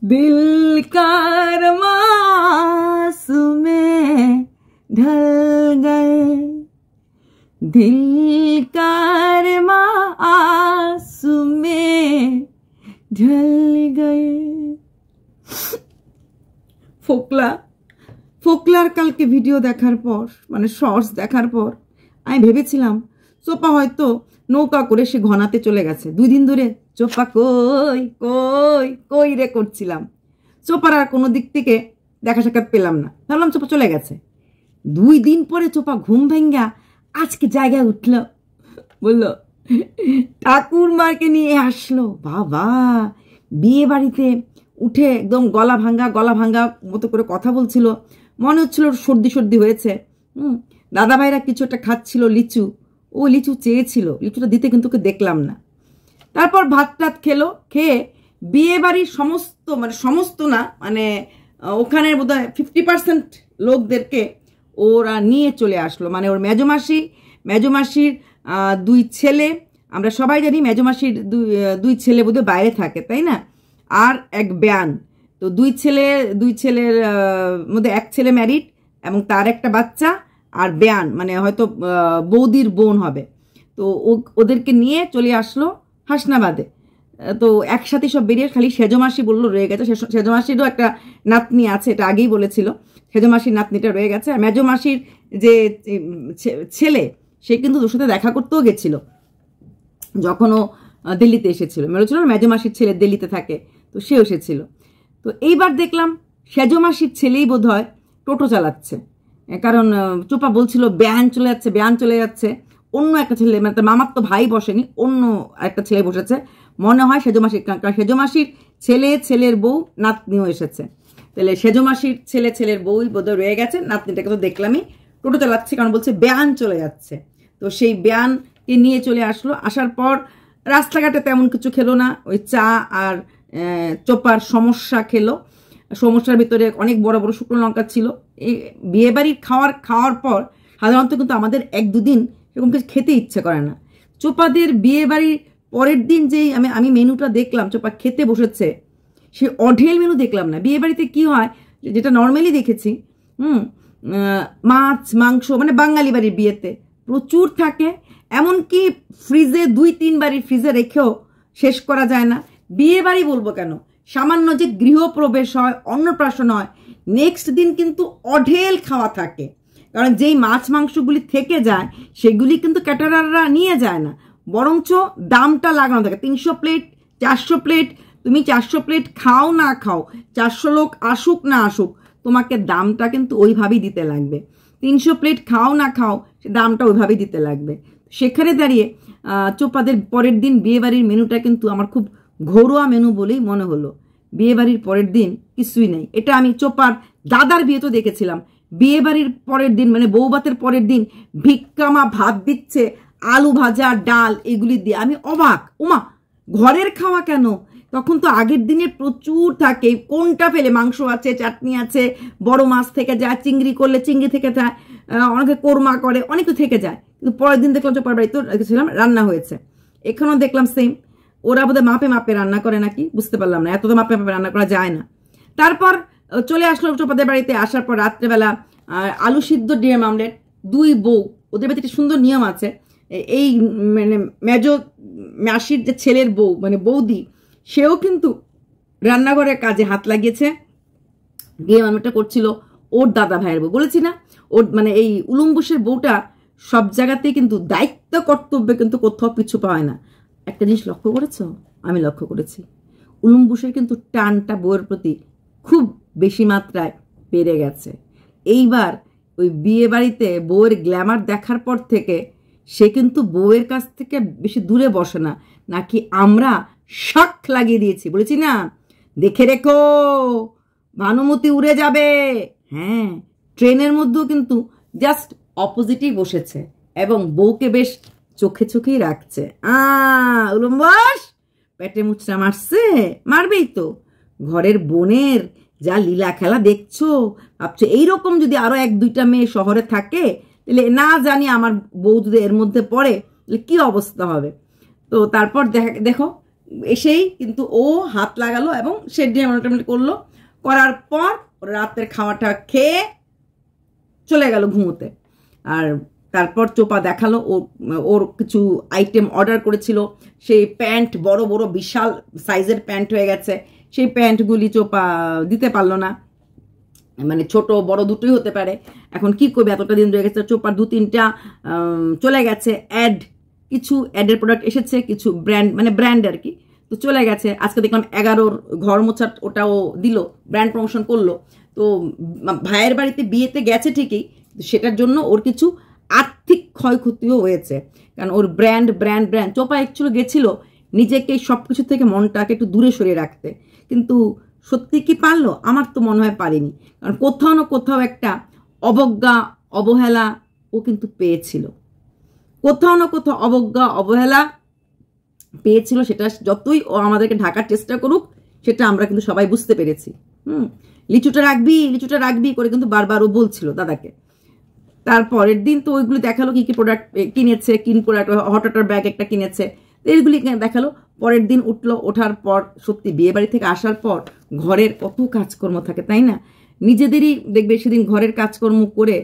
दिल कारवास में ढल गए, दिल कारवास में ढल गए। ফোকলার কালকে ভিডিও দেখার পর মানে শর্টস দেখার পর আমি ভেবেছিলাম চোপা হয়তো নৌকা করে সে ঘনাতে চলে গেছে। 2 দিন ধরে চোপা কই কই কই রে করছিলাম, চোপার আর কোনো দিক থেকে দেখা সাক্ষাৎ পেলাম না। ভাবলাম চোপা চলে গেছে। 2 দিন পরে চোপা ঘুম ভেঙ্গা আজকে জায়গায় উঠল, বলল ঠাকুরমাকে নিয়ে আসলো। বাবা, বিয়ে বাড়িতে উঠে একদম গলা ভাঙ্গা মতো করে কথা বলছিল, মনে হচ্ছিল সর্দি সর্দি হয়েছে। দাদা ভাইরা কিছু একটা খাচ্ছিল, লিচু, ও লিচু চেয়েছিল, লিচুটা দিতে কিন্তু ওকে দেখলাম না। তারপর ভাত টাত খেলো, খেয়ে বিয়ে বাড়ির সমস্ত না মানে ওখানের বোধহয় 50% লোকদেরকে ওরা নিয়ে চলে আসলো। মানে ওর মেজমাসির 2 ছেলে, আমরা সবাই জানি মেজমাসির 2 ছেলে বোধহয় বাইরে থাকে, তাই না? আর এক ব্যান। তো 2 ছেলের মধ্যে 1 ছেলে ম্যারিড এবং তার একটা বাচ্চা, আর ব্যান মানে হয়তো বৌদির বোন হবে। তো ওদেরকে নিয়ে চলে আসলো হাসনাবাদে। তো একসাথে সব বেরিয়ে খালি সেজমাসি বললো রয়ে গেছে। সেজমাসিরও একটা নাতনি আছে, এটা আগেই বলেছিল। সেজমাসির নাতনিটা রয়ে গেছে। আর মেজমাসির যে ছেলে সে কিন্তু ওর সাথে দেখা করতেও গেছিল যখন ও দিল্লিতে এসেছিল। বলেছিল মেজমাসির ছেলে দিল্লিতে থাকে, তো সেও এসেছিল। তো এইবার দেখলাম সেজমাসির ছেলেই বোধ হয় টোটো চালাচ্ছে, কারণ চোপা বলছিল ব্যান চলে যাচ্ছে। অন্য একটা ছেলে মানে তার মামার তো ভাই বসেনি, অন্য একটা ছেলে বসেছে মনে হয় সেজমাসির, কারণ সেজমাসির ছেলের বউ নাতনিও এসেছে। তাহলে সেজমাসির ছেলের বউই বোধহয় রয়ে গেছে, নাতনিটাকে তো দেখলামই টোটো চালাচ্ছে, কারণ বলছে ব্যান চলে যাচ্ছে। তো সেই ব্যানকে নিয়ে চলে আসলো। আসার পর রাস্তাঘাটে তেমন কিছু খেলো না, ওই চা আর চোপার সমস্যা খেলো। সমস্যার ভিতরে অনেক বড় বড় শুকনো লঙ্কা ছিল। এই বিয়েবাড়ির খাওয়ার পর সাধারণত কিন্তু আমাদের 1-2 দিন এরকম কিছু খেতে ইচ্ছে করে না। চোপাদের বিয়েবাড়ির পরের দিন যেই আমি মেনুটা দেখলাম, চোপা খেতে বসেছে, সে অঢেল মেনু দেখলাম না। বিয়েবাড়িতে কি হয়, যেটা নর্মালি দেখেছি, মাছ মাংস মানে বাঙালি বাড়ির বিয়েতে প্রচুর থাকে। এমনকি ফ্রিজে 2-3 বাড়ির ফ্রিজে রেখেও শেষ করা যায় না। বিয়ে বাড়ি বলবো কেন, সামান্য যে গৃহপ্রবেশ হয়, অন্নপ্রাশন হয়, নেক্সট দিন কিন্তু অঢেল খাওয়া থাকে। কারণ যেই মাছ মাংসগুলি থেকে যায় সেগুলি কিন্তু ক্যাটারাররা নিয়ে যায় না, বরঞ্চ দামটা লাগানো থাকে। 300 প্লেট 400 প্লেট, তুমি 400 প্লেট খাও না খাও, 400 লোক আসুক না আসুক, তোমাকে দামটা কিন্তু ওইভাবেই দিতে লাগবে। 300 প্লেট খাও না খাও, সে দামটা ওইভাবেই দিতে লাগবে। সেখানে দাঁড়িয়ে চোপাদের পরের দিন বিয়েবাড়ির মেনুটা কিন্তু আমার খুব ঘরোয়া মেনু বলেই মনে হলো। বিয়েবাড়ির পরের দিন কিছুই নেই। এটা আমি চোপার দাদার বিয়েতেও দেখেছিলাম। বিয়েবাড়ির পরের দিন মানে বৌভাতের পরের দিন ভিক্ষামা ভাত দিচ্ছে, আলু ভাজা ডাল এগুলি দিয়ে আমি অবাক। ওমা, ঘরের খাওয়া কেন? তখন তো আগের দিনে প্রচুর থাকে, কোনটা ফেলে মাংস আছে, চাটনি আছে, বড় মাছ থেকে যায়, চিংড়ি করলে চিংড়ি থেকে যায়, অনেকে কোরমা করে, অনেকে থেকে যায়। কিন্তু পরের দিন দেখলাম চোপার বাড়িতে দেখেছিলাম রান্না হয়েছে। এখানেও দেখলাম সেম। ওরা বোধহয় মাপে রান্না করে নাকি, বুঝতে পারলাম না, এত তো মাপে রান্না করা যায় না। তারপর চলে আসলো চোপাদের বাড়িতে। আসার পর রাত্রেবেলা আলু সিদ্ধ ডিম আমলেট। 2 বউ, ওদের বাড়িতে একটা সুন্দর নিয়ম আছে। এই মানে মাসির যে ছেলের বউ মানে বৌদি, সেও কিন্তু রান্নাঘরের কাজে হাত লাগিয়েছে। ডিম আমলেটটা করছিল ওর দাদা ভাইয়ের বউ। বলেছি না, ওর মানে এই উলুম্বুসের বউটা সব জায়গাতেই কিন্তু দায়িত্ব কর্তব্যে কিন্তু কোথাও পিছু পায় না। একটা জিনিস লক্ষ্য করেছো? আমি লক্ষ্য করেছি, উলুম্বুসের কিন্তু টানটা বউয়ের প্রতি খুব বেশি মাত্রায় বেড়ে গেছে। এইবার ওই বিয়ে বাড়িতে বউয়ের গ্ল্যামার দেখার পর থেকে সে কিন্তু বউয়ের কাছ থেকে বেশি দূরে বসে না, নাকি আমরা শাক লাগিয়ে দিয়েছি। বলেছি না, দেখে রেখো ভানুমতি উড়ে যাবে। হ্যাঁ, ট্রেনের মধ্যেও কিন্তু জাস্ট অপোজিটই বসেছে এবং বউকে বেশ চোখেই রাখছে। উলম্বস পেটে মুচড়া মারছে, মারবেই তো। ঘরের বোনের যা লীলা খেলা দেখছো, ভাবছো এইরকম যদি আরো 1-2টা মেয়ে শহরে থাকে, তাহলে না জানি আমার বউ যদি এর মধ্যে পড়ে তাহলে কি অবস্থা হবে। তো তারপর দেখো এসেই কিন্তু ও হাত লাগালো এবং সে মোটামুটি করলো, করার পর রাতের খাওয়াটা খেয়ে চলে গেল ঘুমোতে। আর তারপর চোপা দেখালো ওর কিছু আইটেম অর্ডার করেছিল, সেই প্যান্ট বড় বড় বিশাল সাইজের প্যান্ট হয়ে গেছে, সেই প্যান্টগুলি চোপা দিতে পারলো না, মানে ছোট বড় দুটোই হতে পারে। এখন কি করবে, এতটা দিন রয়ে গেছে, চোপার 2-3টা চলে গেছে কিছু অ্যাডের প্রোডাক্ট এসেছে, কিছু ব্র্যান্ড মানে ব্র্যান্ড আর কি, তো চলে গেছে। আজকে দেখলাম 11-র ঘর মোছাট ওটাও দিল, ব্র্যান্ড প্রমোশন করলো। তো ভাইয়ের বাড়িতে বিয়েতে গেছে ঠিকই, সেটার জন্য ওর কিছু আর্থিক ক্ষয়ক্ষতিও হয়েছে, কারণ ওর ব্র্যান্ড ব্র্যান্ড ব্র্যান্ড চোপা অ্যাকচুয়ালি গেছিল নিজেকে সব কিছু থেকে মনটাকে একটু দূরে সরিয়ে রাখতে, কিন্তু সত্যি কি পারলো? আমার তো মনে হয় পারেনি, কারণ কোথাও না কোথাও একটা অবজ্ঞা অবহেলা ও কিন্তু পেয়েছিল, কোথাও না কোথাও অবজ্ঞা অবহেলা পেয়েছিল। সেটা যতই ও আমাদেরকে ঢাকার চেষ্টা করুক, সেটা আমরা কিন্তু সবাই বুঝতে পেরেছি। লিচুটা রাখবি করে কিন্তু বারবার ও বলছিল দাদাকে। তারপরের দিন তো ওইগুলি দেখালো কি কি প্রোডাক্ট কিনেছে, প্রোডাক্ট হট ওয়াটার ব্যাগ একটা কিনেছে, এইগুলি দেখালো। পরের দিন ওঠার পর সত্যি বিয়ে বাড়ি থেকে আসার পর ঘরের কত কাজকর্ম থাকে, তাই না? নিজেদেরই দেখবে সেদিন ঘরের কাজকর্ম করে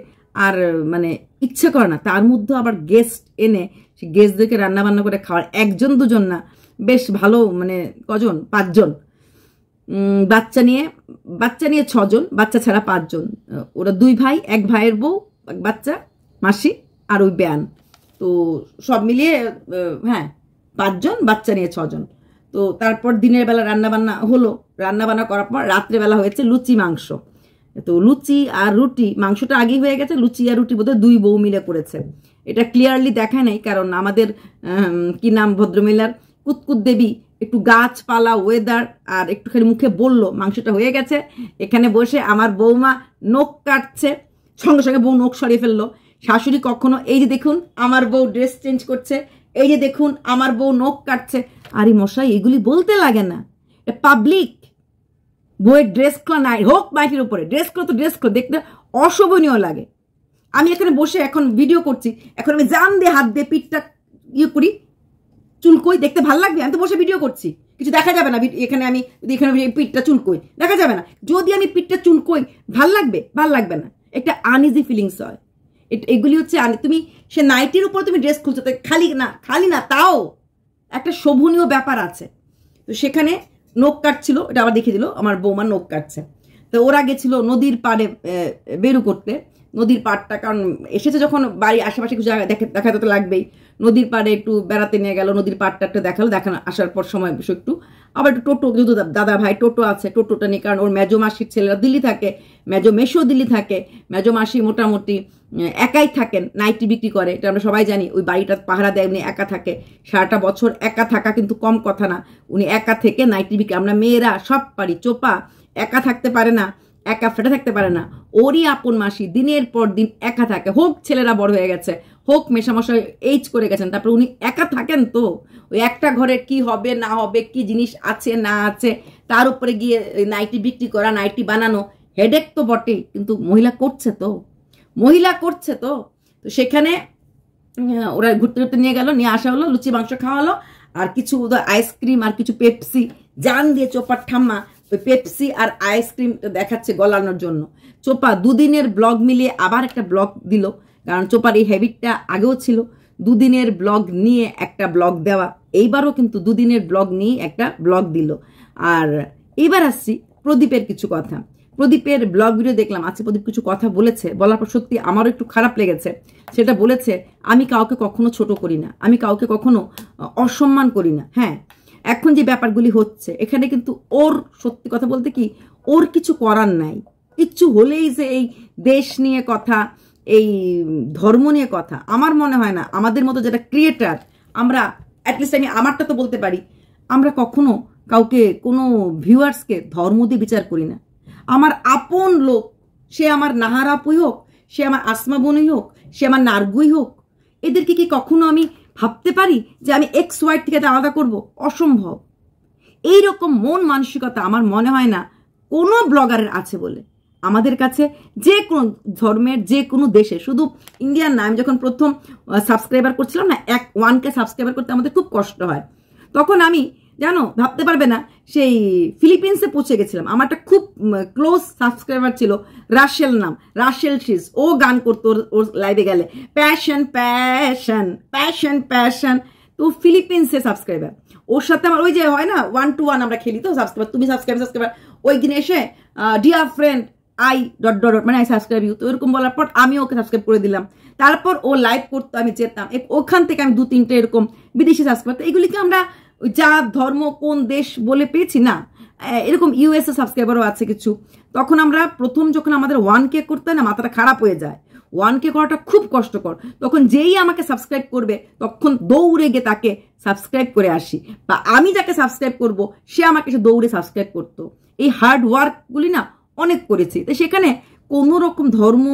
আর মানে ইচ্ছা করে না, তার মধ্যে আবার গেস্ট এনে সে গেস্টদেরকে রান্না বান্না করে খাওয়ার, 1-2 না, বেশ ভালো, মানে কজন, 5 জন, বাচ্চা নিয়ে 6 জন, বাচ্চা ছাড়া 5 জন, ওরা 2 ভাই, 1 ভাইয়ের বউ, বাচ্চা, মাসি আর ওই ব্যান, তো সব মিলিয়ে 5 জন, বাচ্চা নিয়ে 6 জন। তো তারপর দিনের বেলা রান্নাবান্না হলো, রান্নাবান্না করার পর রাত্রেবেলা হয়েছে লুচি মাংস। তো লুচি আর রুটি, মাংসটা আগেই হয়ে গেছে, লুচি আর রুটি বোধহয় 2 বউ মিলে করেছে, এটা ক্লিয়ারলি দেখায় নাই, কারণ আমাদের কি নাম ভদ্রমহিলার কুতকুত দেবী একটু গাছপালা ওয়েদার আর একটুখানি মুখে বললো মাংসটা হয়ে গেছে। এখানে বসে আমার বৌমা নখ কাটছে, সঙ্গে সঙ্গে বউ নখ সরিয়ে ফেললো। শাশুড়ি কখনো এই যে দেখুন আমার বউ ড্রেস চেঞ্জ করছে, এই যে দেখুন আমার বউ নখ কাটছে, আরে মশাই এগুলি বলতে লাগে না, পাবলিক বউয়ের ড্রেস খোলা নাই হোক, বাইকের উপরে ড্রেস খোলা তো ড্রেস খোলা, দেখতে অশোভনীয় লাগে। আমি এখানে বসে এখন ভিডিও করছি, এখন আমি জান দিয়ে হাত দিয়ে পিঠটা করি, চুলকই, দেখতে ভাল লাগবে? আমি তো বসে ভিডিও করছি, কিছু দেখা যাবে না এখানে, আমি এখানে পিঠটা চুলকই দেখা যাবে না, যদি আমি পিঠটা চুলকই ভাল লাগবে? ভাল লাগবে না, একটা আনইজি ফিলিংস হয়। এগুলি হচ্ছে তুমি সে নাইটির উপর তুমি ড্রেস খুলছো, খালি না তাও একটা শোভনীয় ব্যাপার আছে। তো সেখানে নখ কাটছিল, এটা আবার দেখিয়ে দিল আমার বৌমা নখ কাটছে। তো ওরা গেছিল নদীর পাড়ে বেরু করতে, নদীর পাড়টা, কারণ এসেছে যখন বাড়ি আশেপাশে কিছু জায়গা দেখাতে তো লাগবেই, নদীর পাড়ে একটু বেড়াতে নিয়ে গেল, নদীর পাড়টা একটু দেখালো, আসার পর সময় বসে একটু আবার একটু টোটো, যেহেতু দাদা ভাই টোটো আছে, টোটোটা নিয়ে, কারণ ওর মেজো মাসির ছেলেরা দিল্লি থাকে, মেজো মেশো দিল্লি থাকে, মেজো মাসি মোটামুটি একাই থাকেন, নাইটি বিক্রি করে, এটা আমরা সবাই জানি। ওই বাড়িটা পাহারা দেয়, উনি একা থাকে, সারাটা বছর একা থাকা কিন্তু কম কথা না, উনি একা থেকে নাইটি বিক্রি। আমরা মেয়েরা সব পারি, চোপা একা থাকতে পারে না, একা ফেটে থাকতে পারে না, ওরই আপন মাসি দিনের পর দিন একা থাকে, হোক ছেলেরা বড় হয়ে গেছে, হোক মেশামশাই এইজ করে গেছেন, তারপর উনি একা থাকেন। তো ওই একটা ঘরে কি হবে না হবে, কি জিনিস আছে না আছে, তার উপরে গিয়ে নাইটি বিক্রি করা, নাইটি বানানো, হেডেক তো বটেই, কিন্তু মহিলা করছে তো তো সেখানে ওরা ঘুরতে ঘুরতে নিয়ে গেল, নিয়ে আসা হলো, লুচি মাংস খাওয়ালো, আর কিছু আইসক্রিম আর কিছু পেপসি, জান দিয়ে চোপার ঠাম্মা ওই পেপসি আর আইসক্রিম দেখাচ্ছে গলানোর জন্য। চোপা 2 দিনের ব্লগ মিলিয়ে আবার একটা ব্লগ দিল, কারণ চোপার এই হ্যাবিটটা আগেও ছিল, 2 দিনের ব্লগ নিয়ে একটা ব্লগ দেওয়া, এইবারও কিন্তু 2 দিনের ব্লগ নিয়ে একটা ব্লগ দিল। আর এইবার আসছি প্রদীপের কিছু কথা। প্রদীপের ব্লগ ভিডিও দেখলাম, আজকে প্রদীপ কিছু কথা বলেছে, বলার পর সত্যি আমারও একটু খারাপ লেগেছে। সেটা বলেছে, আমি কাউকে কখনো ছোট করি না, আমি কাউকে কখনো অসম্মান করি না। হ্যাঁ, এখন যে ব্যাপারগুলি হচ্ছে এখানে কিন্তু ওর সত্যি কথা বলতে কি ওর কিছু করার নাই, কিচ্ছু হলেই যে এই দেশ নিয়ে কথা, এই ধর্ম নিয়ে কথা, আমার মনে হয় না আমাদের মতো যারা ক্রিয়েটার, আমরা অ্যাটলিস্ট আমি আমারটা তো বলতে পারি, আমরা কখনো কাউকে কোনো ভিউয়ার্সকে ধর্ম দিয়ে বিচার করি না। আমার আপন লোক, সে আমার নাহার আপুই হোক, সে আমার আসমা বোনই হোক, সে আমার নার্গুই হোক, এদেরকে কি কখনো আমি ভাবতে পারি যে আমি এক্স ওয়াই থেকে আলাদা করব? অসম্ভব। এইরকম মন মানসিকতা আমার মনে হয় না কোনো ব্লগারের আছে বলে। আমাদের কাছে যে কোনো ধর্মের, যে কোনো দেশে, শুধু ইন্ডিয়ার না, আমি যখন প্রথম সাবস্ক্রাইবার করছিলাম না, 1K সাবস্ক্রাইবার করতে আমাদের খুব কষ্ট হয়, তখন আমি জানো, ভাবতে পারবে না, সেই ফিলিপিন্সে পৌঁছে গেছিলাম। আমার একটা খুব ক্লোজ সাবস্ক্রাইবার ছিল, রাশেল নাম, রাশেল শিজ। ও গান করতো ওর লাইভে গেলে, প্যাশন প্যাশন প্যাশন প্যাশন। তো ফিলিপিন্সে সাবস্ক্রাইবার, ওর সাথে আমার ওই যে হয় না 1-to-1 আমরা খেলি তো, সাবস্ক্রাইবার তুমি সাবস্ক্রাইবার, ওই দিন এসে dear friend I dot dot মানে আই সাবস্ক্রাইব ইউ, তো এরকম বলার পর আমি ওকে সাবস্ক্রাইব করে দিলাম। তারপর ও লাইভ করতো, আমি যেতাম, ওখান থেকে আমি 2-3টে এরকম বিদেশি সাবস্ক্রাইব। তো এগুলিকে আমরা যা ধর্ম কোন দেশ বলে পেয়েছি না, এরকম ইউএসএ সাবস্ক্রাইবারও আছে কিছু। তখন আমরা প্রথম যখন আমাদের 1K করতে না, মাথাটা খারাপ হয়ে যায়। 1K করাটা খুব কষ্টকর। তখন যেই আমাকে সাবস্ক্রাইব করবে তখন দৌড়ে গিয়ে তাকে সাবস্ক্রাইব করে আসি, বা আমি যাকে সাবস্ক্রাইব করব সে আমাকে সে দৌড়ে সাবস্ক্রাইব করতো। এই হার্ড ওয়ার্কগুলি না অনেক করেছি। তো সেখানে কোনো রকম ধর্ম,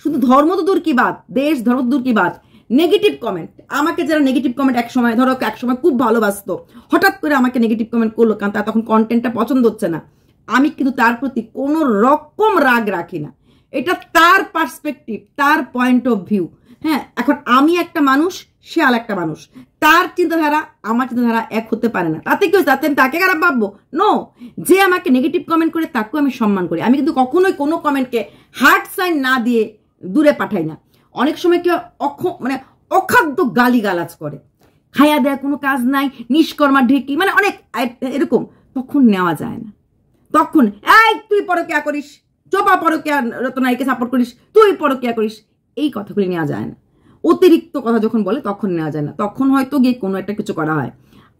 শুধু ধর্ম তো দূর কি বাদ, দেশ ধর্ম দূর কি বাদ, নেগেটিভ কমেন্ট, আমাকে যারা নেগেটিভ কমেন্ট একসময়, ধরো একসময় খুব ভালোবাসতো, হঠাৎ করে আমাকে নেগেটিভ কমেন্ট করলো, কারণ তার তখন কন্টেন্টটা পছন্দ হচ্ছে না। আমি কিন্তু তার প্রতি কোনো রকম রাগ রাখি না, এটা তার পার্সপেক্টিভ, তার পয়েন্ট অফ ভিউ। হ্যাঁ, এখন আমি একটা মানুষ, সে আর একটা মানুষ, তার চিন্তাধারা আমার চিন্তাধারা এক হতে পারে না। তাতে কি হচ্ছে, তাতে আমি তাকে খারাপ ভাববো? নো, যে আমাকে নেগেটিভ কমেন্ট করে তাকেও আমি সম্মান করি। আমি কিন্তু কখনোই কোনো কমেন্টকে হার্ট সাইন না দিয়ে দূরে পাঠাই না। অনেক সময় কেউ মানে অখাদ্য গালি গালাজ করে, খায়া দেয়, কোনো কাজ নাই, নিষ্কর্মা ঢেকি, মানে অনেক এরকম, তখন নেওয়া যায় না। তখন এই তুই পরকিয়া করিস, চোপা পরকিয়া রতনাইকে সাপোর্ট করিস, তুই পরকিয়া করিস, এই কথাগুলি নেওয়া যায় না। অতিরিক্ত কথা যখন বলে তখন নেওয়া যায় না, তখন হয়তো গিয়ে কোনো একটা কিছু করা হয়।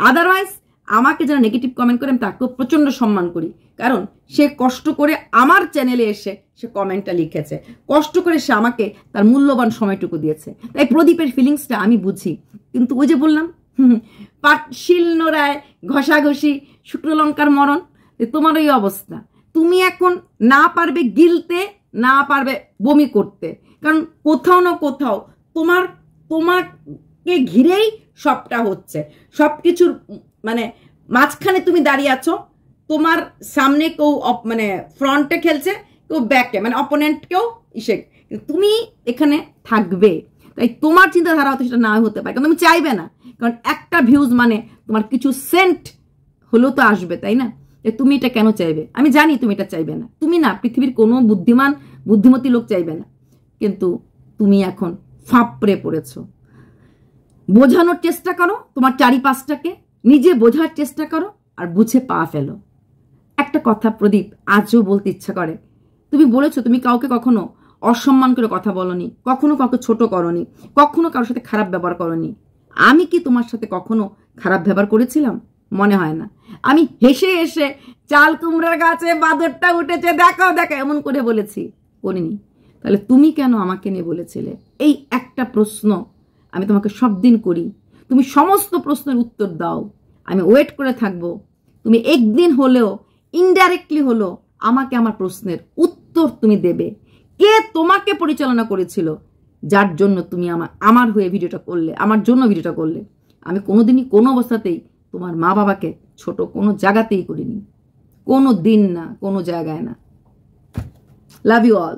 আদারওয়াইজ আমাকে যারা নেগেটিভ কমেন্ট করে আমি তাকেও প্রচন্ড সম্মান করি, কারণ সে কষ্ট করে আমার চ্যানেলে এসে সে কমেন্টটা লিখেছে, কষ্ট করে সে আমাকে তার মূল্যবান সময়টুকু দিয়েছে। তাই প্রদীপের ফিলিংসটা আমি বুঝি। কিন্তু ওই যে বললাম, পাটশিল নোড়ায় ঘষাঘষি, শুকনো লঙ্কার মরণ, তোমার ওই অবস্থা। তুমি এখন না পারবে গিলতে, না পারবে বমি করতে, কারণ কোথাও না কোথাও তোমাকে ঘিরেই সবটা হচ্ছে। সবকিছুর মানে মাঝখানে তুমি দাঁড়িয়ে আছো, তোমার সামনে কেউ মানে ফ্রন্টে খেলছে, কেউ ব্যাকে, মানে অপোনেন্টকেও ইসে, তুমি এখানে থাকবে। তাই তোমার চিন্তাধারা হয়তো সেটা না হতে পারে, কারণ তুমি চাইবে না, কারণ একটা ভিউজ মানে তোমার কিছু সেন্ট হলেও তো আসবে, তাই না? তুমি এটা কেন চাইবে? আমি জানি তুমি এটা চাইবে না, তুমি না, পৃথিবীর কোনো বুদ্ধিমতী লোক চাইবে না, কিন্তু তুমি এখন ফাঁপড়ে পড়েছ। বোঝানোর চেষ্টা করো তোমার চারিপাশটাকে, নিজে বোঝার চেষ্টা করো, আর বুঝে পা ফেলো। একটা কথা প্রদীপ আজও বলতে ইচ্ছা করে, তুমি বলেছো তুমি কাউকে কখনো অসম্মান করে কথা বলনি, কখনো কাউকে ছোট করনি, কখনো কারোর সাথে খারাপ ব্যবহার করনি। আমি কি তোমার সাথে কখনো খারাপ ব্যবহার করেছিলাম? মনে হয় না। আমি হেসে হেসে চাল কুমড়ার গাছে বাদরটা উঠেছে দেখো দেখো এমন করে বলেছি? করিনি। তাহলে তুমি কেন আমাকে নিয়ে বলেছিলে? এই একটা প্রশ্ন আমি তোমাকে সব দিন করি, তুমি সমস্ত প্রশ্নের উত্তর দাও। আমি ওয়েট করে থাকবো, তুমি একদিন হলেও ইনডাইরেক্টলি হলো আমাকে আমার প্রশ্নের উত্তর তুমি দেবে। কে তোমাকে পরিচালনা করেছিল, যার জন্য তুমি আমার হয়ে ভিডিওটা করলে, আমার জন্য ভিডিওটা করলে? আমি কোনোদিনই কোনো অবস্থাতেই তোমার মা বাবাকে ছোট কোনো জায়গাতেই করিনি, কোনো দিন না, কোনো জায়গায় না। Love you all.